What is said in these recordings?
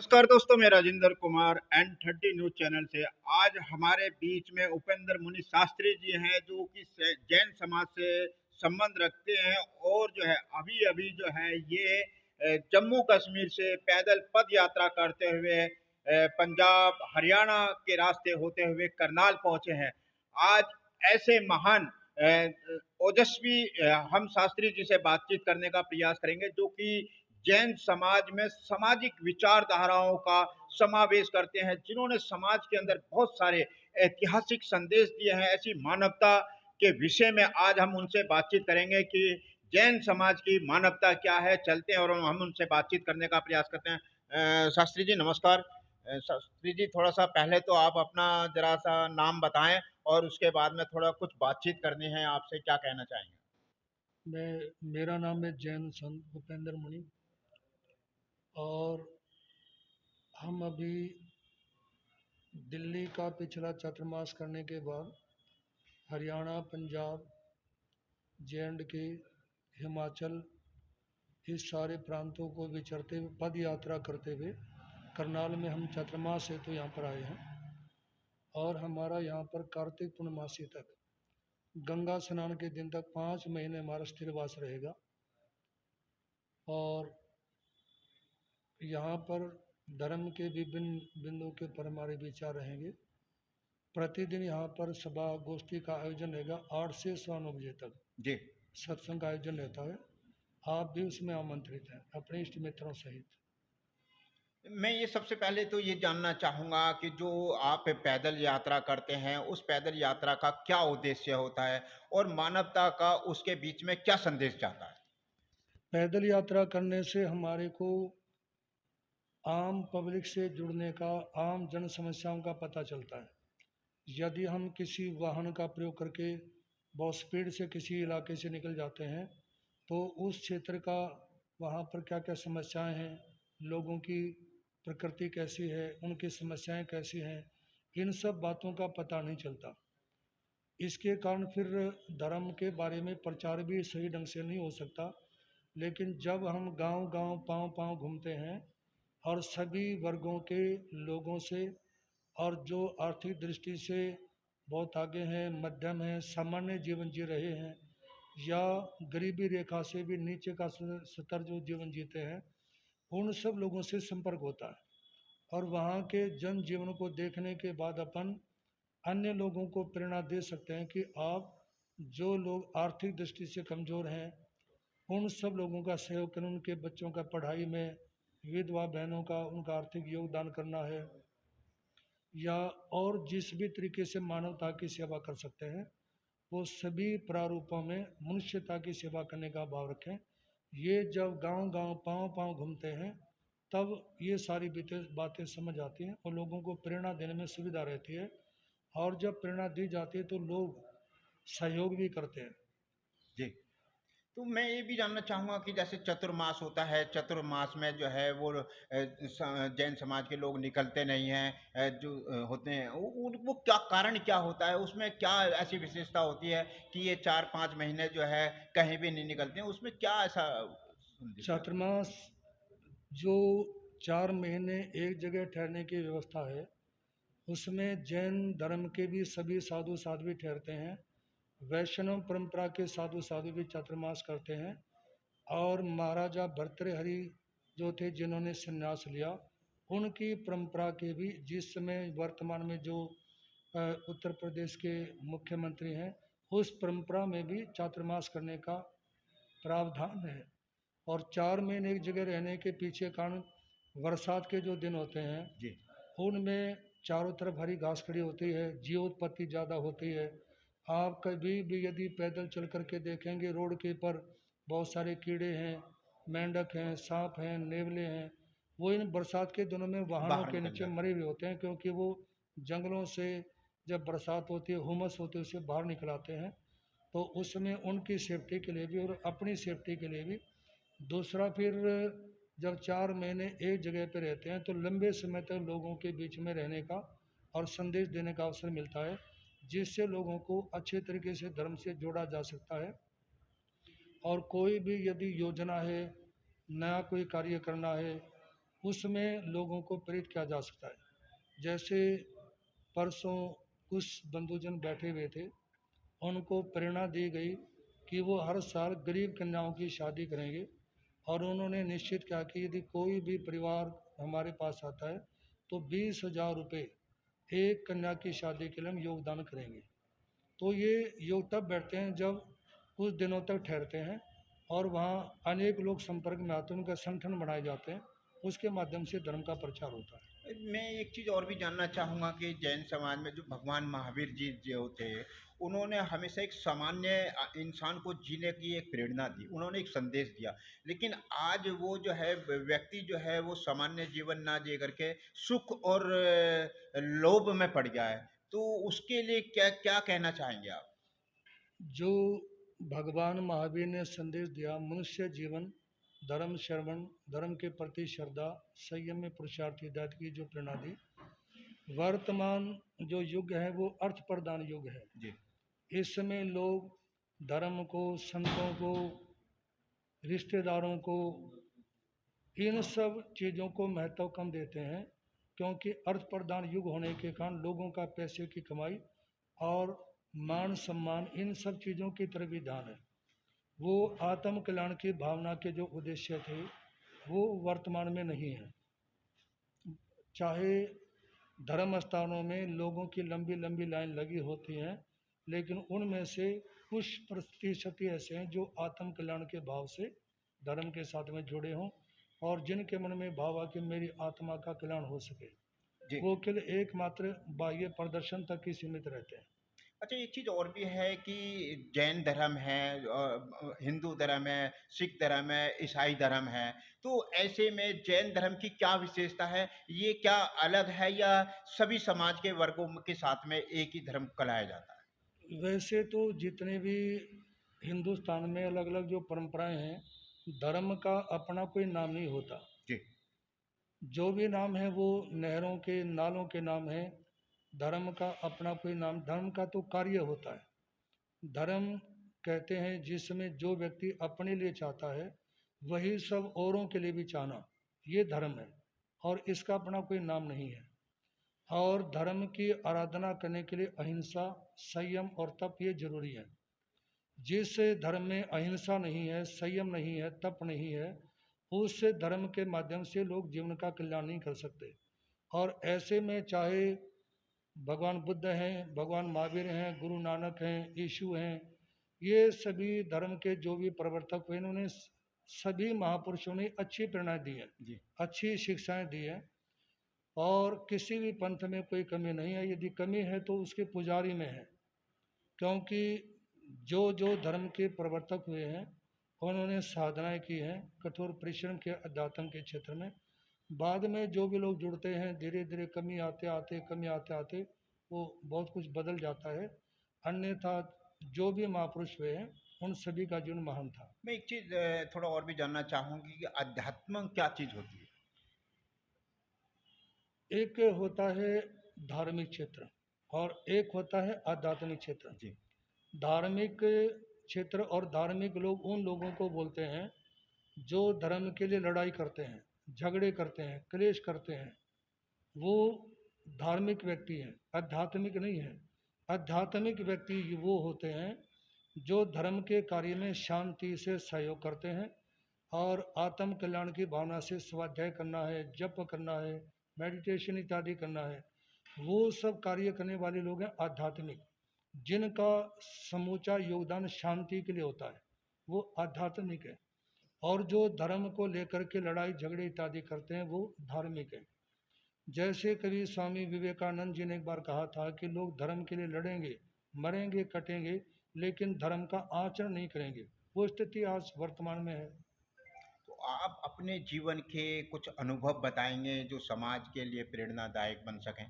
नमस्कार दोस्तों, मैं Rajendra Kumar N30 news channel से। आज हमारे बीच में उपेंद्र मुनि शास्त्री जी हैं, जो कि जैन समाज से संबंध रखते हैं और जो है अभी अभी जो है ये जम्मू कश्मीर से पैदल पद यात्रा करते हुए पंजाब हरियाणा के रास्ते होते हुए करनाल पहुंचे हैं। आज ऐसे महान ओजस्वी हम शास्त्री जी से बातचीत करने का प्रयास करेंगे, जो कि जैन समाज में सामाजिक विचारधाराओं का समावेश करते हैं, जिन्होंने समाज के अंदर बहुत सारे ऐतिहासिक संदेश दिए हैं। ऐसी मानवता के विषय में आज हम उनसे बातचीत करेंगे कि जैन समाज की मानवता क्या है। चलते हैं और हम उनसे बातचीत करने का प्रयास करते हैं। शास्त्री जी नमस्कार। शास्त्री जी, थोड़ा सा पहले तो आप अपना जरा सा नाम बताएं और उसके बाद में थोड़ा कुछ बातचीत करनी है आपसे। क्या कहना चाहेंगे? मेरा नाम है जैन संत उपेंद्र मुनि। और हम अभी दिल्ली का पिछला चातुर्मास करने के बाद हरियाणा, पंजाब, J&K, हिमाचल, इस सारे प्रांतों को विचरते हुए पद यात्रा करते हुए करनाल में हम चातुर्मास हेतु यहाँ पर आए हैं। और हमारा यहाँ पर कार्तिक पूर्णमासी तक, गंगा स्नान के दिन तक 5 महीने हमारा स्थिरवास रहेगा। और यहाँ पर धर्म के विभिन्न बिंदुओं के पर हमारे विचार रहेंगे। प्रतिदिन यहाँ पर सभा गोष्ठी का आयोजन रहेगा 8 से 9 बजे तक। जी। सत्संग का आयोजन रहता है। आप भी उसमें आमंत्रित हैं अपने इष्ट मित्रों सहित। मैं ये सबसे पहले तो ये जानना चाहूँगा कि जो आप पैदल यात्रा करते हैं, उस पैदल यात्रा का क्या उद्देश्य होता है और मानवता का उसके बीच में क्या संदेश जाता है? पैदल यात्रा करने से हमारे को आम पब्लिक से जुड़ने का, आम जन समस्याओं का पता चलता है। यदि हम किसी वाहन का प्रयोग करके बहुत स्पीड से किसी इलाके से निकल जाते हैं, तो उस क्षेत्र का, वहाँ पर क्या क्या समस्याएं हैं, लोगों की प्रकृति कैसी है, उनकी समस्याएं कैसी हैं, इन सब बातों का पता नहीं चलता। इसके कारण फिर धर्म के बारे में प्रचार भी सही ढंग से नहीं हो सकता। लेकिन जब हम गांव गांव पांव पांव घूमते हैं और सभी वर्गों के लोगों से, और जो आर्थिक दृष्टि से बहुत आगे हैं, मध्यम हैं, सामान्य जीवन जी रहे हैं, या गरीबी रेखा से भी नीचे का स्तर जो जीवन जीते हैं, उन सब लोगों से संपर्क होता है। और वहाँ के जन जीवन को देखने के बाद अपन अन्य लोगों को प्रेरणा दे सकते हैं कि आप, जो लोग आर्थिक दृष्टि से कमज़ोर हैं, उन सब लोगों का सहयोग करें। उनके बच्चों का पढ़ाई में, विधवा बहनों का उनका आर्थिक योगदान करना है, या और जिस भी तरीके से मानवता की सेवा कर सकते हैं, वो सभी प्रारूपों में मनुष्यता की सेवा करने का भाव रखें। ये जब गांव गांव पांव पांव घूमते हैं, तब ये सारी बातें समझ आती हैं और लोगों को प्रेरणा देने में सुविधा रहती है। और जब प्रेरणा दी जाती है तो लोग सहयोग भी करते हैं। जी। तो मैं ये भी जानना चाहूँगा कि जैसे चतुर्मास होता है, चतुर्मास में जो है वो जैन समाज के लोग निकलते नहीं हैं। जो होते हैं वो क्या कारण क्या होता है, उसमें क्या ऐसी विशेषता होती है कि ये 4-5 महीने जो है कहीं भी नहीं निकलते हैं? उसमें क्या ऐसा संदेश जाता है? चातुर्मास जो 4 महीने एक जगह ठहरने की व्यवस्था है, उसमें जैन धर्म के भी सभी साधु साध्वी ठहरते हैं। वैष्णव परंपरा के साधु साधु भी चातुर्मास करते हैं। और महाराजा भर्तृहरि जो थे, जिन्होंने संन्यास लिया, उनकी परंपरा के भी, जिस समय वर्तमान में जो उत्तर प्रदेश के मुख्यमंत्री हैं, उस परंपरा में भी चातुर्मास करने का प्रावधान है। और 4 महीने एक जगह रहने के पीछे कारण, बरसात के जो दिन होते हैं, जी। उनमें चारों तरफ हरी घास खड़ी होती है, जीवोत्पत्ति ज़्यादा होती है। आप कभी भी यदि पैदल चल करके देखेंगे, रोड के पर बहुत सारे कीड़े हैं, मेंढक हैं, सांप हैं, नेवले हैं। वो इन बरसात के दिनों में वाहनों बाहर के निकल नीचे जाते मरे हुए होते हैं, क्योंकि वो जंगलों से जब बरसात होती है, हुमस होती है, उसे बाहर निकलाते हैं। तो उसमें उनकी सेफ्टी के लिए भी और अपनी सेफ्टी के लिए भी। दूसरा फिर, जब 4 महीने एक जगह पे रहते हैं, तो लंबे समय तक लोगों के बीच में रहने का और संदेश देने का अवसर मिलता है, जिससे लोगों को अच्छे तरीके से धर्म से जोड़ा जा सकता है। और कोई भी यदि योजना है, नया कोई कार्य करना है, उसमें लोगों को प्रेरित किया जा सकता है। जैसे परसों कुछ बंधुजन बैठे हुए थे, उनको प्रेरणा दी गई कि वो हर साल गरीब कन्याओं की शादी करेंगे, और उन्होंने निश्चित किया कि यदि कोई भी परिवार हमारे पास आता है तो 20,000 रुपये एक कन्या की शादी के लिए हम योगदान करेंगे। तो ये योग तब बैठते हैं जब कुछ दिनों तक ठहरते हैं, और वहाँ अनेक लोग संपर्क में आते हैं, उनका संगठन बनाए जाते हैं, उसके माध्यम से धर्म का प्रचार होता है। मैं एक चीज़ और भी जानना चाहूँगा कि जैन समाज में जो भगवान महावीर जी जो थे, उन्होंने हमेशा एक सामान्य इंसान को जीने की एक प्रेरणा दी, उन्होंने एक संदेश दिया। लेकिन आज वो जो है व्यक्ति जो है वो सामान्य जीवन ना जी करके सुख और लोभ में पड़ गया है। तो उसके लिए क्या क्या कहना चाहेंगे आप? जो भगवान महावीर ने संदेश दिया, मनुष्य जीवन धर्म श्रवण, धर्म के प्रति श्रद्धा, संयम में पुरुषार्थ हिदायत की जो प्रेरणा दी, वर्तमान जो युग है वो अर्थ प्रधान युग है। जी। इस समय लोग धर्म को, संतों को, रिश्तेदारों को, इन सब चीज़ों को महत्व कम देते हैं, क्योंकि अर्थ प्रधान युग होने के कारण लोगों का पैसे की कमाई और मान सम्मान, इन सब चीज़ों की तरफ भी ध्यान है। वो आत्म कल्याण की भावना के जो उद्देश्य थे वो वर्तमान में नहीं है। चाहे धर्म स्थानों में लोगों की लंबी लंबी लाइन लगी होती हैं, लेकिन उनमें से कुछ प्रतिशत ही ऐसे हैं जो आत्म कल्याण के भाव से धर्म के साथ में जुड़े हों, और जिनके मन में भाव आ कि मेरी आत्मा का कल्याण हो सके, जी। वो केवल एकमात्र बाह्य प्रदर्शन तक ही सीमित रहते हैं। अच्छा, एक चीज़ और भी है कि जैन धर्म है, हिंदू धर्म है, सिख धर्म है, ईसाई धर्म है। तो ऐसे में जैन धर्म की क्या विशेषता है? ये क्या अलग है या सभी समाज के वर्गों के साथ में एक ही धर्म कहलाया जाता है? वैसे तो जितने भी हिंदुस्तान में अलग अलग जो परंपराएं हैं, धर्म का अपना कोई नाम नहीं होता। जी। जो भी नाम है वो नहरों के, नालों के नाम है। धर्म का अपना कोई नाम, धर्म का तो कार्य होता है। धर्म कहते हैं जिसमें जो व्यक्ति अपने लिए चाहता है वही सब औरों के लिए भी चाहना, ये धर्म है, और इसका अपना कोई नाम नहीं है। और धर्म की आराधना करने के लिए अहिंसा, संयम और तप ये जरूरी है। जिस धर्म में अहिंसा नहीं है, संयम नहीं है, तप नहीं है, उस धर्म के माध्यम से लोग जीवन का कल्याण नहीं कर सकते। और ऐसे में चाहे भगवान बुद्ध हैं, भगवान महावीर हैं, गुरु नानक हैं, यीशु हैं, ये सभी धर्म के जो भी प्रवर्तक हुए, इन्होंने सभी महापुरुषों ने अच्छी प्रेरणा दी है, जी। अच्छी शिक्षाएं दी हैं, और किसी भी पंथ में कोई कमी नहीं है। यदि कमी है तो उसके पुजारी में है, क्योंकि जो जो धर्म के प्रवर्तक हुए हैं उन्होंने साधनाएं की हैं, कठोर परिश्रम के अध्यात्म के क्षेत्र में। बाद में जो भी लोग जुड़ते हैं, धीरे धीरे कमी आते आते, कमी आते आते वो बहुत कुछ बदल जाता है। अन्यथा जो भी महापुरुष हुए हैं उन सभी का जीवन महान था। मैं एक चीज़ थोड़ा और भी जानना चाहूँगी कि अध्यात्म क्या चीज़ होती है? एक होता है धार्मिक क्षेत्र और एक होता है आध्यात्मिक क्षेत्र। जी। धार्मिक क्षेत्र और धार्मिक लोग उन लोगों को बोलते हैं जो धर्म के लिए लड़ाई करते हैं, झगड़े करते हैं, क्लेश करते हैं, वो धार्मिक व्यक्ति हैं, आध्यात्मिक नहीं है। आध्यात्मिक व्यक्ति वो होते हैं जो धर्म के कार्य में शांति से सहयोग करते हैं, और आत्म कल्याण की भावना से स्वाध्याय करना है, जप करना है, मेडिटेशन इत्यादि करना है, वो सब कार्य करने वाले लोग हैं आध्यात्मिक। जिनका समूचा योगदान शांति के लिए होता है वो आध्यात्मिक है। और जो धर्म को लेकर के लड़ाई झगड़े इत्यादि करते हैं वो धार्मिक है। जैसे कभी स्वामी विवेकानंद जी ने एक बार कहा था कि लोग धर्म के लिए लड़ेंगे, मरेंगे, कटेंगे, लेकिन धर्म का आचरण नहीं करेंगे। वो स्थिति आज वर्तमान में है। तो आप अपने जीवन के कुछ अनुभव बताएँगे जो समाज के लिए प्रेरणादायक बन सकें?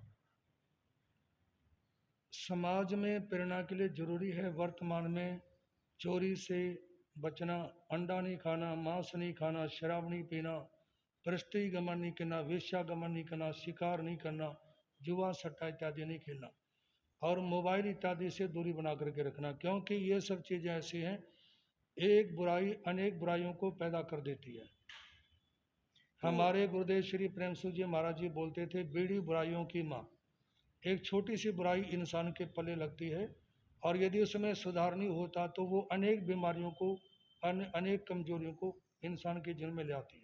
समाज में प्रेरणा के लिए जरूरी है वर्तमान में चोरी से बचना, अंडा नहीं खाना, मांस नहीं खाना, शराब नहीं पीना, प्रस्त्री गमन नहीं करना, वेश्यागमन नहीं करना, शिकार नहीं करना, जुआ सट्टा इत्यादि नहीं खेलना, और मोबाइल इत्यादि से दूरी बना करके रखना, क्योंकि ये सब चीज़ें ऐसी हैं, एक बुराई अनेक बुराइयों को पैदा कर देती है। तो हमारे गुरुदेव श्री प्रेमसु जी महाराज जी बोलते थे, बीड़ी बुराइयों की माँ। एक छोटी सी बुराई इंसान के पल्ले लगती है, और यदि उसमें सुधार नहीं होता तो वो अनेक बीमारियों को, अनेक कमजोरियों को इंसान के जीवन में ले आती है।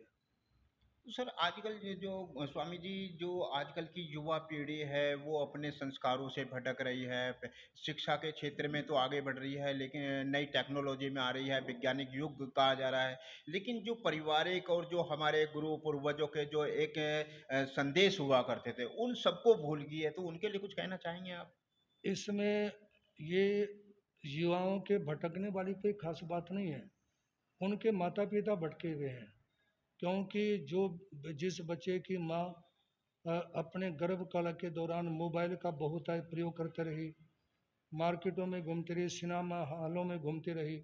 तो सर आजकल ये जो स्वामी जी, जो आजकल की युवा पीढ़ी है वो अपने संस्कारों से भटक रही है। शिक्षा के क्षेत्र में तो आगे बढ़ रही है, लेकिन नई टेक्नोलॉजी में आ रही है, वैज्ञानिक युग कहा जा रहा है। लेकिन जो पारिवारिक और जो हमारे गुरु पूर्वजों के जो एक संदेश हुआ करते थे, उन सबको भूल गई है। तो उनके लिए कुछ कहना चाहेंगे आप? इसमें ये युवाओं के भटकने वाली कोई खास बात नहीं है, उनके माता पिता भटके हुए हैं। क्योंकि जो जिस बच्चे की माँ अपने गर्भ काल के दौरान मोबाइल का बहुत प्रयोग करते रही, मार्केटों में घूमती रही, सिनेमा हॉलों में घूमती रही,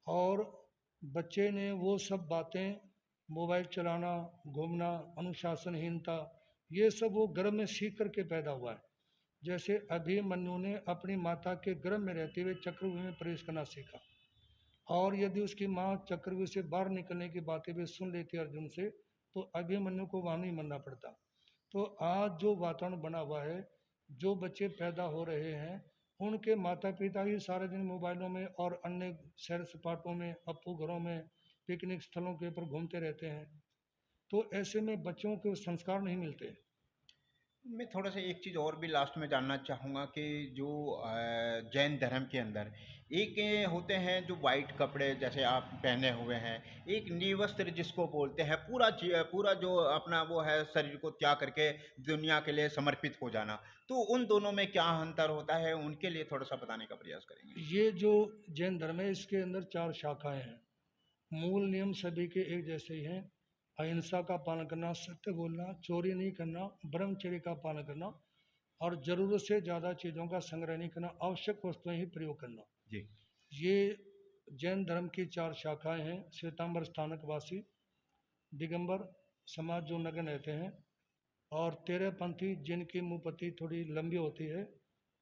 और बच्चे ने वो सब बातें, मोबाइल चलाना, घूमना, अनुशासनहीनता, ये सब वो गर्भ में सीख करके पैदा हुआ है। जैसे अभिमन्यु ने अपनी माता के गर्भ में रहते हुए चक्रव्यूह में प्रवेश करना सीखा, और यदि उसकी माँ चक्रव्यूह से बाहर निकलने की बातें भी सुन लेती अर्जुन से, तो अभिमन्यु को वहाँ नहीं मरना पड़ता। तो आज जो वातावरण बना हुआ है, जो बच्चे पैदा हो रहे हैं, उनके माता पिता ही सारे दिन मोबाइलों में और अन्य सैर सपाटों में, अप्पू घरों में, पिकनिक स्थलों के ऊपर घूमते रहते हैं। तो ऐसे में बच्चों को संस्कार नहीं मिलते। मैं थोड़ा-सा एक चीज़ और भी लास्ट में जानना चाहूँगा कि जो जैन धर्म के अंदर एक होते हैं जो व्हाइट कपड़े जैसे आप पहने हुए हैं, एक निवस्त्र जिसको बोलते हैं, पूरा जो अपना वो है शरीर को त्याग करके दुनिया के लिए समर्पित हो जाना। तो उन दोनों में क्या अंतर होता है? उनके लिए थोड़ा-सा बताने का प्रयास करेंगे। ये जो जैन धर्म है, इसके अंदर 4 शाखाएं हैं। मूल नियम सभी के एक जैसे ही हैं। अहिंसा का पालन करना, सत्य बोलना, चोरी नहीं करना, ब्रह्मचर्य का पालन करना, और जरूरत से ज़्यादा चीज़ों का संग्रह नहीं करना, आवश्यक वस्तुएं ही प्रयोग करना। जी। ये जैन धर्म की 4 शाखाएं हैं। श्वेतांबर स्थानक वासी, दिगंबर समाज जो नग्न रहते हैं, और तेरहपंथी जिनकी मुंहपत्ती थोड़ी लंबी होती है,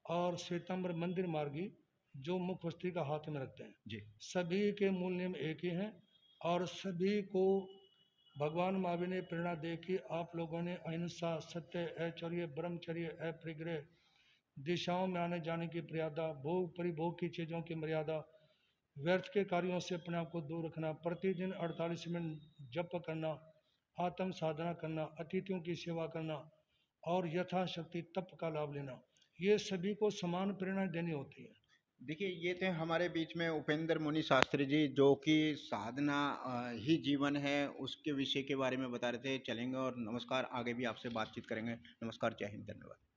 और श्वेतांबर मंदिर मार्गी जो मुख वस्त्री का हाथ में रखते हैं। जी। सभी के मूल नियम एक ही हैं, और सभी को भगवान महावीर ने प्रेरणा दे कि आप लोगों ने अहिंसा, सत्य, ऐश्वर्य, ब्रह्मचर्य, अपरिग्रह, दिशाओं में आने जाने की मर्यादा, भोग परिभोग की चीज़ों की मर्यादा, व्यर्थ के कार्यों से अपने आप को दूर रखना, प्रतिदिन 48 मिनट जप करना, आत्म साधना करना, अतिथियों की सेवा करना, और यथाशक्ति तप का लाभ लेना, ये सभी को समान प्रेरणा देनी होती है। देखिए, ये थे हमारे बीच में उपेंद्र मुनि शास्त्री जी, जो कि साधना ही जीवन है, उसके विषय के बारे में बता रहे थे। चलेंगे और नमस्कार, आगे भी आपसे बातचीत करेंगे। नमस्कार, जय हिंद, धन्यवाद।